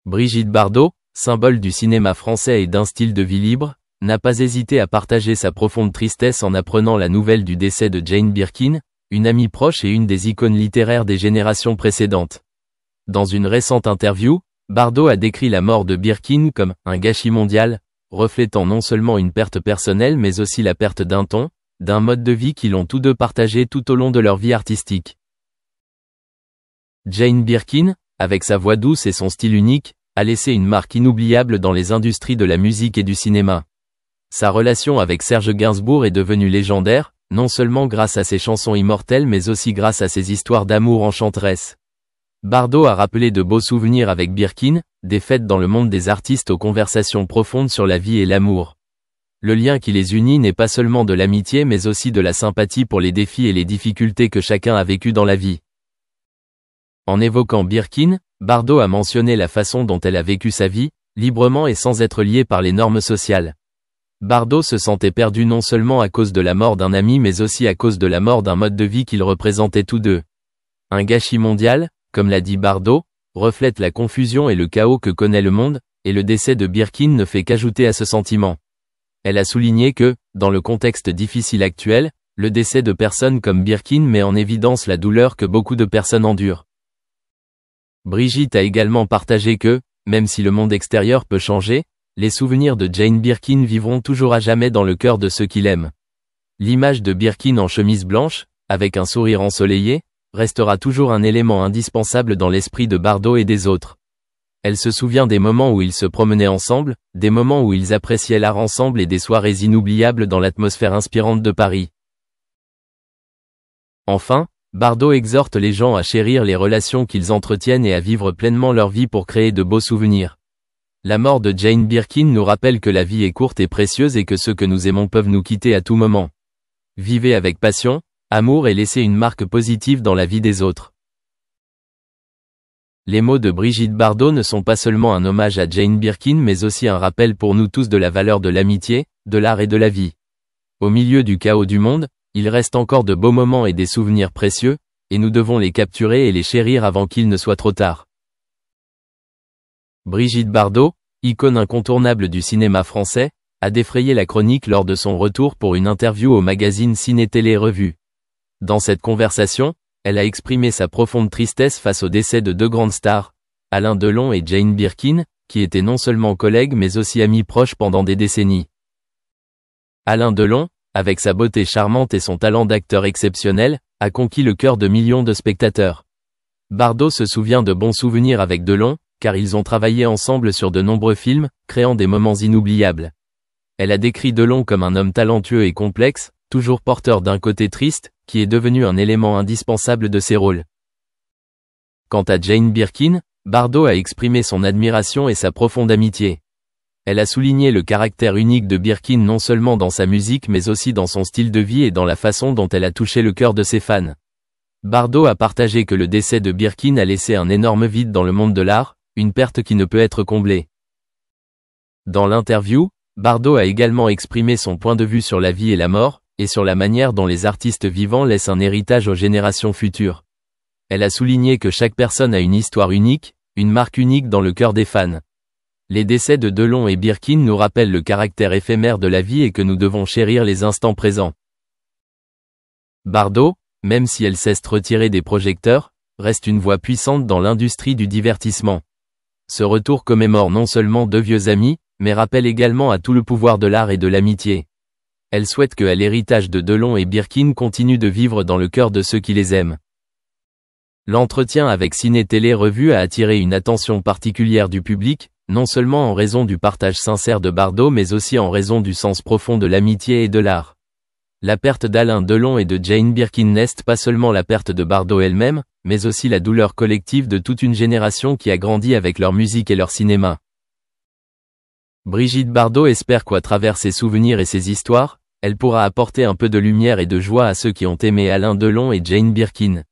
Brigitte Bardot, symbole du cinéma français et d'un style de vie libre, n'a pas hésité à partager sa profonde tristesse en apprenant la nouvelle du décès de Jane Birkin, une amie proche et une des icônes littéraires des générations précédentes. Dans une récente interview, Bardot a décrit la mort de Birkin comme un gâchis mondial, reflétant non seulement une perte personnelle mais aussi la perte d'un ton, d'un mode de vie qu'ils ont tous deux partagé tout au long de leur vie artistique. Jane Birkin, avec sa voix douce et son style unique, a laissé une marque inoubliable dans les industries de la musique et du cinéma. Sa relation avec Serge Gainsbourg est devenue légendaire, non seulement grâce à ses chansons immortelles mais aussi grâce à ses histoires d'amour enchanteresses. Bardot a rappelé de beaux souvenirs avec Birkin, des fêtes dans le monde des artistes aux conversations profondes sur la vie et l'amour. Le lien qui les unit n'est pas seulement de l'amitié mais aussi de la sympathie pour les défis et les difficultés que chacun a vécu dans la vie. En évoquant Birkin, Bardot a mentionné la façon dont elle a vécu sa vie, librement et sans être liée par les normes sociales. Bardot se sentait perdu non seulement à cause de la mort d'un ami mais aussi à cause de la mort d'un mode de vie qu'ils représentaient tous deux. Un gâchis mondial, comme l'a dit Bardot, reflète la confusion et le chaos que connaît le monde, et le décès de Birkin ne fait qu'ajouter à ce sentiment. Elle a souligné que, dans le contexte difficile actuel, le décès de personnes comme Birkin met en évidence la douleur que beaucoup de personnes endurent. Brigitte a également partagé que, même si le monde extérieur peut changer, les souvenirs de Jane Birkin vivront toujours à jamais dans le cœur de ceux qui l'aiment. L'image de Birkin en chemise blanche, avec un sourire ensoleillé, restera toujours un élément indispensable dans l'esprit de Bardot et des autres. Elle se souvient des moments où ils se promenaient ensemble, des moments où ils appréciaient l'art ensemble et des soirées inoubliables dans l'atmosphère inspirante de Paris. Enfin, Bardot exhorte les gens à chérir les relations qu'ils entretiennent et à vivre pleinement leur vie pour créer de beaux souvenirs. La mort de Jane Birkin nous rappelle que la vie est courte et précieuse et que ceux que nous aimons peuvent nous quitter à tout moment. Vivez avec passion, amour et laissez une marque positive dans la vie des autres. Les mots de Brigitte Bardot ne sont pas seulement un hommage à Jane Birkin mais aussi un rappel pour nous tous de la valeur de l'amitié, de l'art et de la vie. Au milieu du chaos du monde, il reste encore de beaux moments et des souvenirs précieux, et nous devons les capturer et les chérir avant qu'il ne soit trop tard. Brigitte Bardot, icône incontournable du cinéma français, a défrayé la chronique lors de son retour pour une interview au magazine Ciné Télé Revue. Dans cette conversation, elle a exprimé sa profonde tristesse face au décès de deux grandes stars, Alain Delon et Jane Birkin, qui étaient non seulement collègues mais aussi amis proches pendant des décennies. Alain Delon, avec sa beauté charmante et son talent d'acteur exceptionnel, a conquis le cœur de millions de spectateurs. Bardot se souvient de bons souvenirs avec Delon, car ils ont travaillé ensemble sur de nombreux films, créant des moments inoubliables. Elle a décrit Delon comme un homme talentueux et complexe, toujours porteur d'un côté triste, qui est devenu un élément indispensable de ses rôles. Quant à Jane Birkin, Bardot a exprimé son admiration et sa profonde amitié. Elle a souligné le caractère unique de Birkin non seulement dans sa musique mais aussi dans son style de vie et dans la façon dont elle a touché le cœur de ses fans. Bardot a partagé que le décès de Birkin a laissé un énorme vide dans le monde de l'art, une perte qui ne peut être comblée. Dans l'interview, Bardot a également exprimé son point de vue sur la vie et la mort, et sur la manière dont les artistes vivants laissent un héritage aux générations futures. Elle a souligné que chaque personne a une histoire unique, une marque unique dans le cœur des fans. Les décès de Delon et Birkin nous rappellent le caractère éphémère de la vie et que nous devons chérir les instants présents. Bardot, même si elle cesse de retirer des projecteurs, reste une voix puissante dans l'industrie du divertissement. Ce retour commémore non seulement deux vieux amis, mais rappelle également à tout le pouvoir de l'art et de l'amitié. Elle souhaite que l'héritage de Delon et Birkin continue de vivre dans le cœur de ceux qui les aiment. L'entretien avec Ciné Télé Revue a attiré une attention particulière du public, non seulement en raison du partage sincère de Bardot mais aussi en raison du sens profond de l'amitié et de l'art. La perte d'Alain Delon et de Jane Birkin n'est pas seulement la perte de Bardot elle-même, mais aussi la douleur collective de toute une génération qui a grandi avec leur musique et leur cinéma. Brigitte Bardot espère qu'à travers ses souvenirs et ses histoires, elle pourra apporter un peu de lumière et de joie à ceux qui ont aimé Alain Delon et Jane Birkin.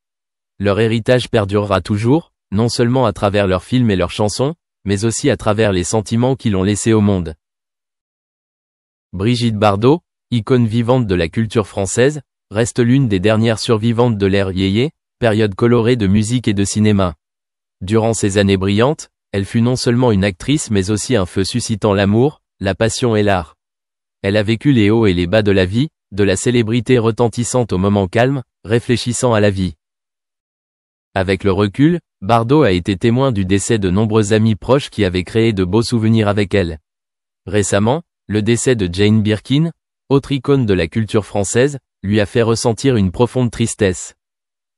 Leur héritage perdurera toujours, non seulement à travers leurs films et leurs chansons, mais aussi à travers les sentiments qu'ils ont laissés au monde. Brigitte Bardot, icône vivante de la culture française, reste l'une des dernières survivantes de l'ère yéyé, période colorée de musique et de cinéma. Durant ces années brillantes, elle fut non seulement une actrice mais aussi un feu suscitant l'amour, la passion et l'art. Elle a vécu les hauts et les bas de la vie, de la célébrité retentissante aux moments calmes, réfléchissant à la vie. Avec le recul, Bardot a été témoin du décès de nombreux amis proches qui avaient créé de beaux souvenirs avec elle. Récemment, le décès de Jane Birkin, autre icône de la culture française, lui a fait ressentir une profonde tristesse.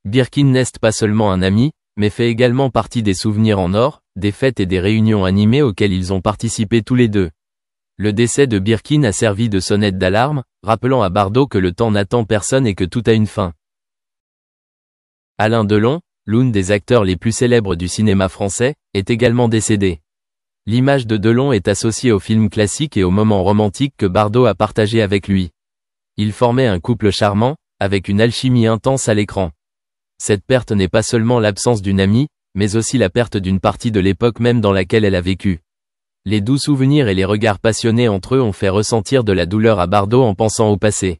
Birkin n'est pas seulement un ami, mais fait également partie des souvenirs en or, des fêtes et des réunions animées auxquelles ils ont participé tous les deux. Le décès de Birkin a servi de sonnette d'alarme, rappelant à Bardot que le temps n'attend personne et que tout a une fin. Alain Delon, l'un des acteurs les plus célèbres du cinéma français, est également décédé. L'image de Delon est associée aux films classiques et aux moments romantiques que Bardot a partagés avec lui. Ils formaient un couple charmant, avec une alchimie intense à l'écran. Cette perte n'est pas seulement l'absence d'une amie, mais aussi la perte d'une partie de l'époque même dans laquelle elle a vécu. Les doux souvenirs et les regards passionnés entre eux ont fait ressentir de la douleur à Bardot en pensant au passé.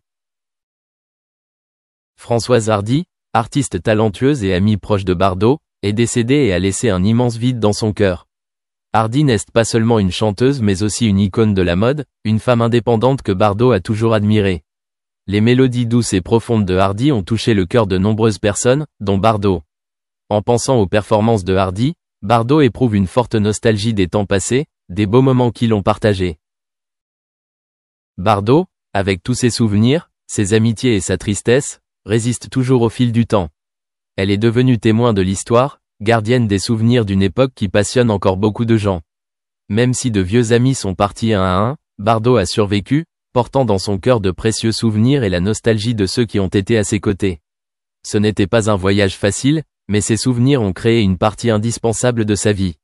Françoise Hardy, artiste talentueuse et amie proche de Bardot, est décédée et a laissé un immense vide dans son cœur. Hardy n'est pas seulement une chanteuse mais aussi une icône de la mode, une femme indépendante que Bardot a toujours admirée. Les mélodies douces et profondes de Hardy ont touché le cœur de nombreuses personnes, dont Bardot. En pensant aux performances de Hardy, Bardot éprouve une forte nostalgie des temps passés, des beaux moments qu'ils l'ont partagés. Bardot, avec tous ses souvenirs, ses amitiés et sa tristesse, résiste toujours au fil du temps. Elle est devenue témoin de l'histoire, gardienne des souvenirs d'une époque qui passionne encore beaucoup de gens. Même si de vieux amis sont partis un à un, Bardot a survécu, portant dans son cœur de précieux souvenirs et la nostalgie de ceux qui ont été à ses côtés. Ce n'était pas un voyage facile, mais ces souvenirs ont créé une partie indispensable de sa vie.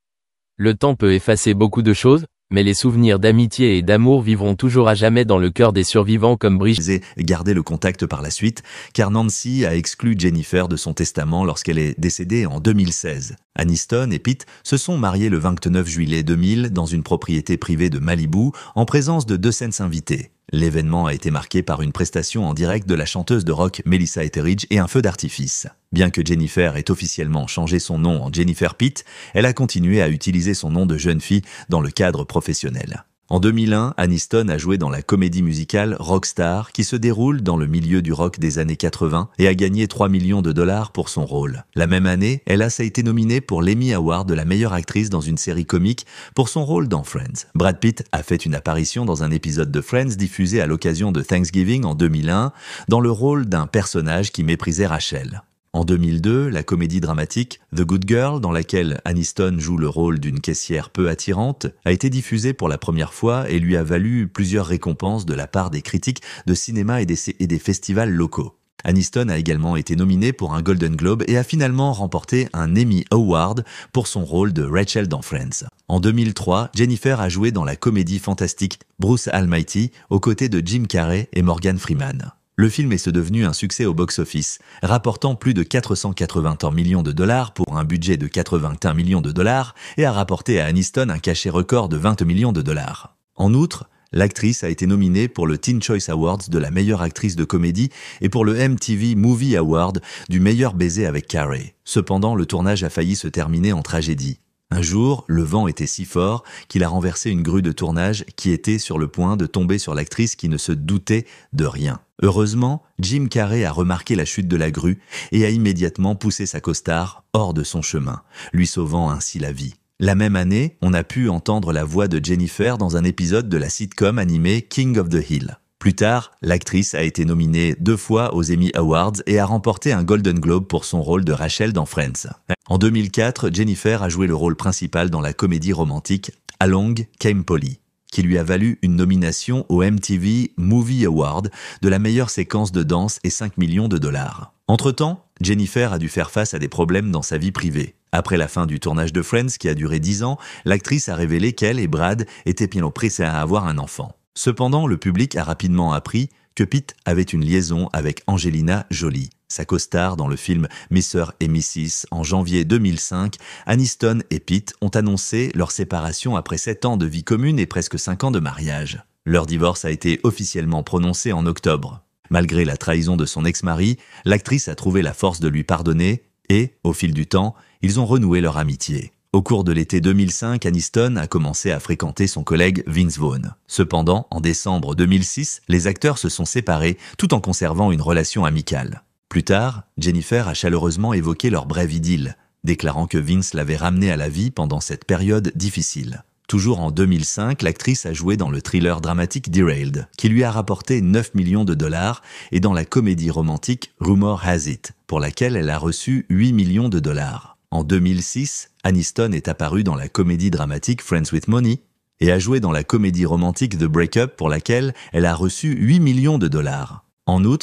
Le temps peut effacer beaucoup de choses, mais les souvenirs d'amitié et d'amour vivront toujours à jamais dans le cœur des survivants comme Brigitte. Garder le contact par la suite, car Nancy a exclu Jennifer de son testament lorsqu'elle est décédée en 2016. Aniston et Pete se sont mariés le 29 juillet 2000 dans une propriété privée de Malibu, en présence de 200 invités. L'événement a été marqué par une prestation en direct de la chanteuse de rock Melissa Etheridge et un feu d'artifice. Bien que Jennifer ait officiellement changé son nom en Jennifer Pete, elle a continué à utiliser son nom de jeune fille dans le cadre professionnel. En 2001, Aniston a joué dans la comédie musicale Rockstar, qui se déroule dans le milieu du rock des années 80 et a gagné 3 millions de dollars pour son rôle. La même année, elle a été nominée pour l'Emmy Award de la meilleure actrice dans une série comique pour son rôle dans Friends. Brad Pitt a fait une apparition dans un épisode de Friends diffusé à l'occasion de Thanksgiving en 2001, dans le rôle d'un personnage qui méprisait Rachel. En 2002, la comédie dramatique The Good Girl, dans laquelle Aniston joue le rôle d'une caissière peu attirante, a été diffusée pour la première fois et lui a valu plusieurs récompenses de la part des critiques de cinéma et des festivals locaux. Aniston a également été nominée pour un Golden Globe et a finalement remporté un Emmy Award pour son rôle de Rachel dans Friends. En 2003, Jennifer a joué dans la comédie fantastique Bruce Almighty aux côtés de Jim Carrey et Morgan Freeman. Le film est devenu un succès au box-office, rapportant plus de 481 millions de dollars pour un budget de 81 millions de dollars et a rapporté à Aniston un cachet record de 20 millions de dollars. En outre, l'actrice a été nominée pour le Teen Choice Awards de la meilleure actrice de comédie et pour le MTV Movie Award du meilleur baiser avec Carrey. Cependant, le tournage a failli se terminer en tragédie. Un jour, le vent était si fort qu'il a renversé une grue de tournage qui était sur le point de tomber sur l'actrice qui ne se doutait de rien. Heureusement, Jim Carrey a remarqué la chute de la grue et a immédiatement poussé sa costard hors de son chemin, lui sauvant ainsi la vie. La même année, on a pu entendre la voix de Jennifer dans un épisode de la sitcom animée King of the Hill. Plus tard, l'actrice a été nominée 2 fois aux Emmy Awards et a remporté un Golden Globe pour son rôle de Rachel dans Friends. En 2004, Jennifer a joué le rôle principal dans la comédie romantique Along Came Polly, qui lui a valu une nomination au MTV Movie Award de la meilleure séquence de danse et 5 millions de dollars. Entre-temps, Jennifer a dû faire face à des problèmes dans sa vie privée. Après la fin du tournage de Friends, qui a duré 10 ans, l'actrice a révélé qu'elle et Brad étaient bien pressés à avoir un enfant. Cependant, le public a rapidement appris que Pete avait une liaison avec Angelina Jolie. Sa co-star dans le film Mr. et Mrs. en janvier 2005, Aniston et Pete ont annoncé leur séparation après 7 ans de vie commune et presque 5 ans de mariage. Leur divorce a été officiellement prononcé en octobre. Malgré la trahison de son ex-mari, l'actrice a trouvé la force de lui pardonner et, au fil du temps, ils ont renoué leur amitié. Au cours de l'été 2005, Aniston a commencé à fréquenter son collègue Vince Vaughn. Cependant, en décembre 2006, les acteurs se sont séparés tout en conservant une relation amicale. Plus tard, Jennifer a chaleureusement évoqué leur brève idylle, déclarant que Vince l'avait ramenée à la vie pendant cette période difficile. Toujours en 2005, l'actrice a joué dans le thriller dramatique Derailed, qui lui a rapporté 9 millions de dollars, et dans la comédie romantique Rumor Has It, pour laquelle elle a reçu 8 millions de dollars. En 2006, Aniston est apparue dans la comédie dramatique Friends with Money et a joué dans la comédie romantique The Breakup pour laquelle elle a reçu 8 millions de dollars. En outre,